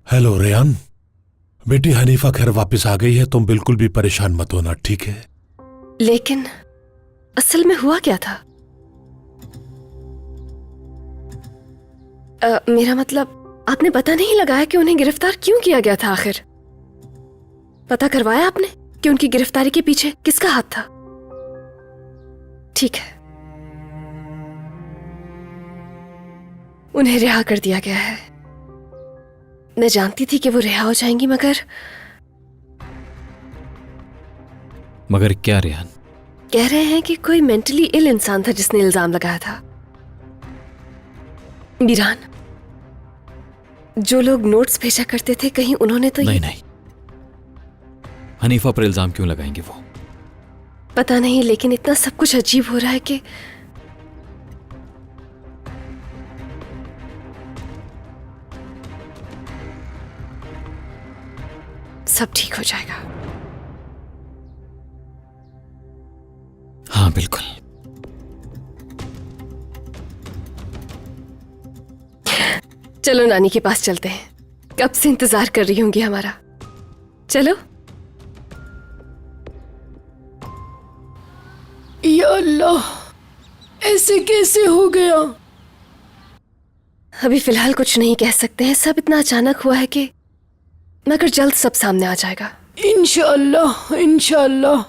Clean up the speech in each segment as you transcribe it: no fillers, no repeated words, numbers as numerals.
Hello Ryan, बेटी Hanifa खैर वापस आ गई है। तुम बिल्कुल भी परेशान मत होना, ठीक है? लेकिन असल में हुआ क्या था? मेरा मतलब, आपने पता नहीं लगाया कि उन्हें गिरफ्तार क्यों किया गया था आखिर? पता करवाया आपने कि उनकी गिरफ्तारी के पीछे किसका हाथ था? ठीक है, उन्हें रिहा कर दिया गया है। मैं जानती थी कि वो रिहा हो जाएंगी, मगर क्या रेहान? कह रहे हैं कि कोई मेंटली इल इंसान था जिसने इल्जाम लगाया था। मीरान, जो लोग नोट्स भेजा करते थे, कहीं उन्होंने तो नहीं, हनीफा पर इल्जाम क्यों लगाएंगे वो? पता नहीं, लेकिन इतना सब कुछ अजीब हो रहा है कि सब ठीक हो जाएगा। हाँ बिल्कुल। चलो नानी के पास चलते हैं, कब से इंतजार कर रही होंगी हमारा। चलो। या अल्लाह, ऐसे कैसे हो गया? अभी फिलहाल कुछ नहीं कह सकते हैं, सब इतना अचानक हुआ है कि, मगर जल्द सब सामने आ जाएगा। इंशाअल्लाह इंशाअल्लाह।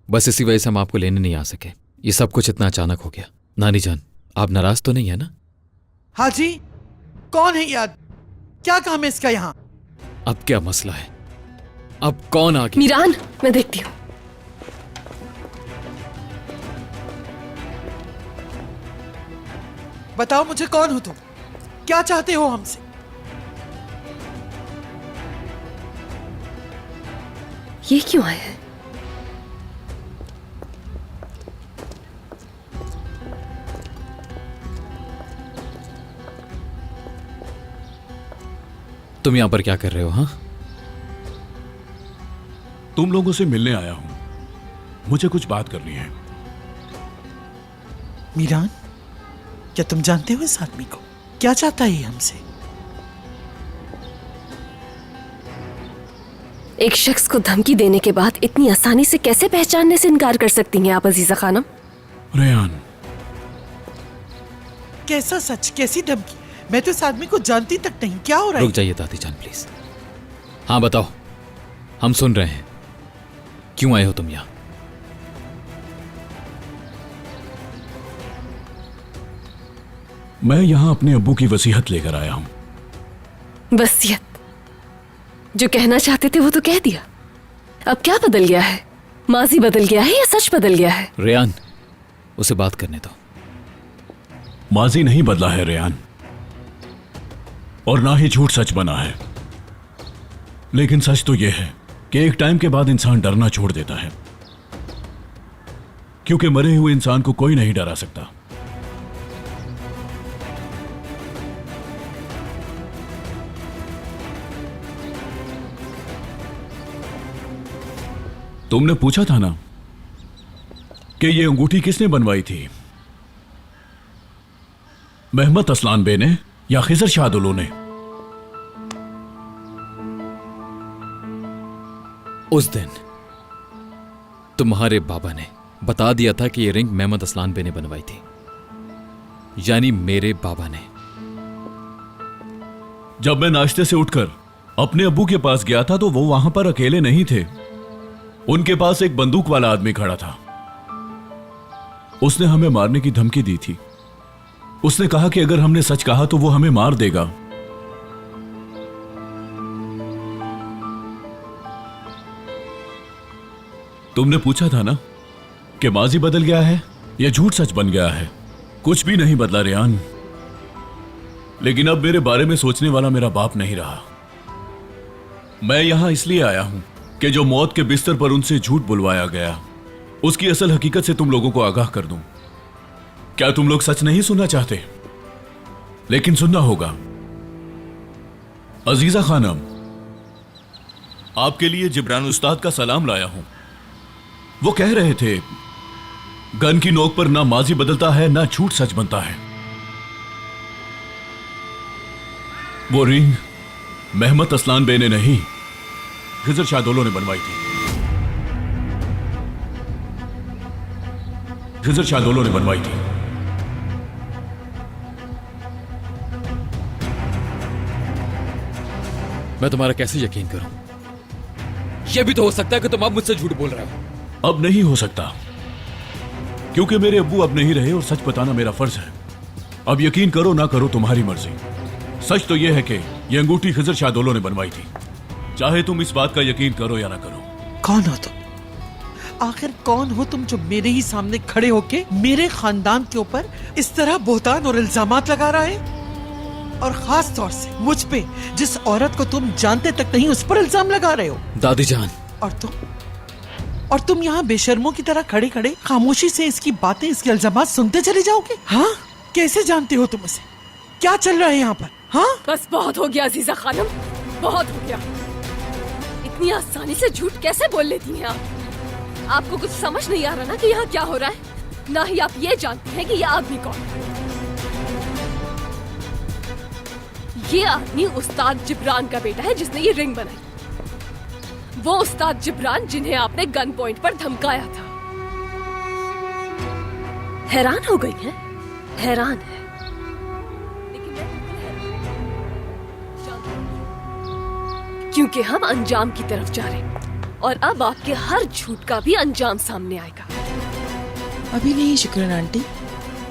बस इसी वजह से हम आपको लेने नहीं आ सके। ये सब कुछ इतना अचानक हो गया। नानी जान, आप नाराज तो नहीं है ना? हाजी, कौन है याद? क्या काम है इसका यहाँ? अब क्या मसला है? अब कौन आ गया? मीरान, मैं देखती हूँ। बताओ मुझे, कौन हो तुम? क्या चाहते हो हमसे? ये क्यों आए हैं? तुम यहां पर क्या कर रहे हो? हाँ, तुम लोगों से मिलने आया हूं। मुझे कुछ बात करनी है। मीरान, क्या तुम जानते हो इस आदमी को? क्या चाहता है ये हमसे? एक शख्स को धमकी देने के बाद इतनी आसानी से कैसे पहचानने से इनकार कर सकती हैं आप अजीजा खानम? रेयान, कैसा सच, कैसी धमकी? मैं तो इस आदमी को जानती तक नहीं। क्या हो रहा है? रुक जाइए दादी जान प्लीज। हाँ बताओ, हम सुन रहे हैं। क्यों आए हो तुम यहां? मैं यहां अपने अब्बू की वसीयत लेकर आया हूं। वसीयत? जो कहना चाहते थे वो तो कह दिया। अब क्या बदल गया है? माजी बदल गया है या सच बदल गया है? रेयान, उसे बात करने दो। माजी नहीं बदला है रेयान, और ना ही झूठ सच बना है। लेकिन सच तो यह है कि एक टाइम के बाद इंसान डरना छोड़ देता है, क्योंकि मरे हुए इंसान को कोई नहीं डरा सकता। तुमने पूछा था ना कि यह अंगूठी किसने बनवाई थी, मेहमद असलान बे ने या खिजर शाहदुल्लो ने? उस दिन तुम्हारे बाबा ने बता दिया था कि यह रिंग मेहमद असलान बे ने बनवाई थी, यानी मेरे बाबा ने। जब मैं नाश्ते से उठकर अपने अब्बू के पास गया था तो वो वहां पर अकेले नहीं थे। उनके पास एक बंदूक वाला आदमी खड़ा था। उसने हमें मारने की धमकी दी थी। उसने कहा कि अगर हमने सच कहा तो वो हमें मार देगा। तुमने पूछा था ना कि माजी बदल गया है या झूठ सच बन गया है। कुछ भी नहीं बदला रेयान, लेकिन अब मेरे बारे में सोचने वाला मेरा बाप नहीं रहा। मैं यहां इसलिए आया हूं कि जो मौत के बिस्तर पर उनसे झूठ बुलवाया गया, उसकी असल हकीकत से तुम लोगों को आगाह कर दूं। क्या तुम लोग सच नहीं सुनना चाहते? लेकिन सुनना होगा। अजीजा खानम, आपके लिए जिब्रान उस्ताद का सलाम लाया हूं। वो कह रहे थे, गन की नोक पर ना माजी बदलता है ना झूठ सच बनता है। वो रिंग मेहमत असलान बे ने नहीं, खिजर शाहदोलो ने बनवाई थी। खिजर शाहदोलो ने बनवाई थी। मैं तुम्हारा कैसे यकीन करूं? यह भी तो हो सकता है कि तुम अब मुझसे झूठ बोल रहे हो। अब नहीं हो सकता, क्योंकि मेरे अब्बू अब नहीं रहे और सच बताना मेरा फर्ज है। अब यकीन करो ना करो तुम्हारी मर्जी। सच तो यह है कि यह अंगूठी खिजर शाहदोलो ने बनवाई थी, चाहे तुम इस बात का यकीन करो या ना करो। कौन हो तुम? आखिर कौन हो तुम जो मेरे ही सामने खड़े होके मेरे खानदान के ऊपर इस तरह बोहतान और इल्जामात लगा रहा है? और खास तौर से मुझ पे, जिस औरत को तुम जानते तक नहीं, उस पर इल्जाम लगा रहे हो। दादी जान, और तुम यहाँ बेशर्मों की तरह खड़े खड़े खामोशी से इसकी बातें, इसके इल्जामात सुनते चले जाओगे? हाँ, कैसे जानते हो तुम उसे? क्या चल रहा है यहाँ पर? हाँ, बस बहुत हो गया अजीजा खानम, बहुत हो गया। इतनी आसानी से झूठ कैसे बोल लेती हैं आप? आपको कुछ समझ नहीं आ रहा ना कि यहाँ क्या हो रहा है? ना ही आप ये जानते हैं कि यह आदमी कौन है। ये आदमी उस्ताद जिब्रान का बेटा है जिसने ये रिंग बनाई। वो उस्ताद जिब्रान जिन्हें आपने गन पॉइंट पर धमकाया था। हैरान हो गई हैं? हैरान है, लेकिन मैं जानती हूं, क्योंकि हम अंजाम की तरफ जा रहे हैं और अब आपके हर झूठ का भी अंजाम सामने आएगा। अभी नहीं शुक्रन आंटी,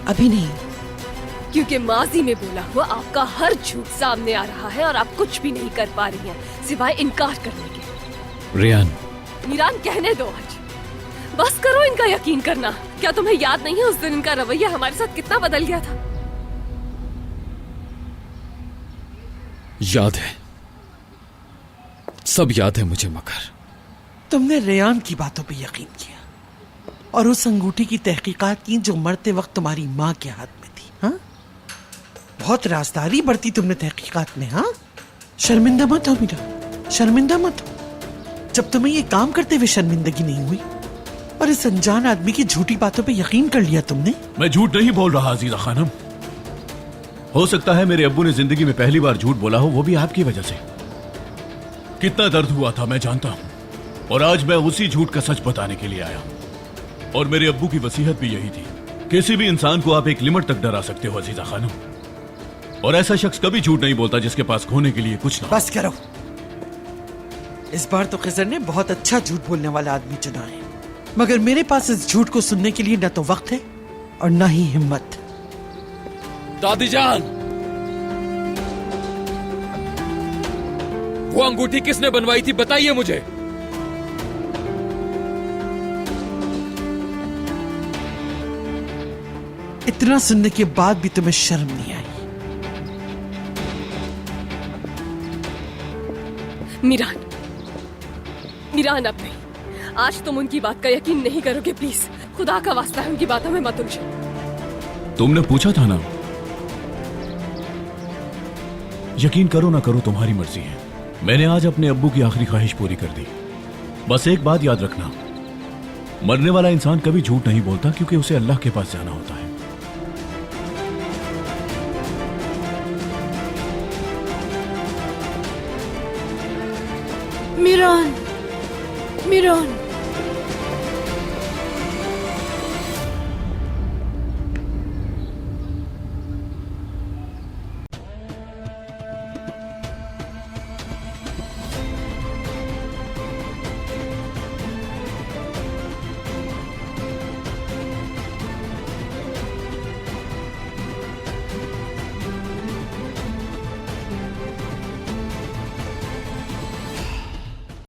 अभी नहीं। क्योंकि माजी में बोला हुआ आपका हर झूठ सामने आ रहा है और आप कुछ भी नहीं कर पा रही हैं सिवाय इनकार करने के। रियान, मीरान, कहने दो आज, बस करो इनका यकीन करना। क्या तुम्हें याद नहीं है उस दिन इनका रवैया हमारे साथ कितना बदल गया था? याद है, सब याद है मुझे, मगर तुमने रेयान की बातों पे यकीन किया और उस अंगूठी की तहकीकात की जो मरते वक्त तुम्हारी माँ के हाथ में थी। हाँ, बहुत राजदारी बरती तुमने तहकीकात में। हाँ, शर्मिंदा मत हो मीरा, शर्मिंदा मत हो। जब तुम्हें ये काम करते हुए शर्मिंदगी नहीं हुई और इस अनजान आदमी की झूठी बातों पे यकीन कर लिया तुमने। मैं झूठ नहीं बोल रहा अजीजा खानम। हो सकता है मेरे अब्बू ने जिंदगी में पहली बार झूठ बोला हो, वो भी आपकी वजह से। कितना दर्द हुआ था मैं जानता हूं, और आज मैं उसी झूठ का सच बताने के लिए आया हूं। और मेरे अब्बू की वसीयत भी यही थी, किसी भी इंसान को आप एक लिमिट तक डरा सकते हो अजीजा खानम, और ऐसा शख्स कभी झूठ नहीं बोलता जिसके पास खोने के लिए कुछ ना हो। बस करो, इस बार तो खिजर ने बहुत अच्छा झूठ बोलने वाला आदमी चुना है, मगर मेरे पास इस झूठ को सुनने के लिए न तो वक्त है और न ही हिम्मत। दादी जान, वो अंगूठी किसने बनवाई थी, बताइए मुझे। इतना सुनने के बाद भी तुम्हें शर्म नहीं आई? मीरान, मीरान, अब नहीं। आज तुम उनकी बात का यकीन नहीं करोगे। प्लीज, खुदा का वास्ता है उनकी बातों में मत उलझो। तुमने पूछा था ना, यकीन करो ना करो तुम्हारी मर्जी है। मैंने आज अपने अब्बू की आखिरी ख्वाहिश पूरी कर दी। बस एक बात याद रखना, मरने वाला इंसान कभी झूठ नहीं बोलता, क्योंकि उसे अल्लाह के पास जाना होता है। मीरान, मीरान,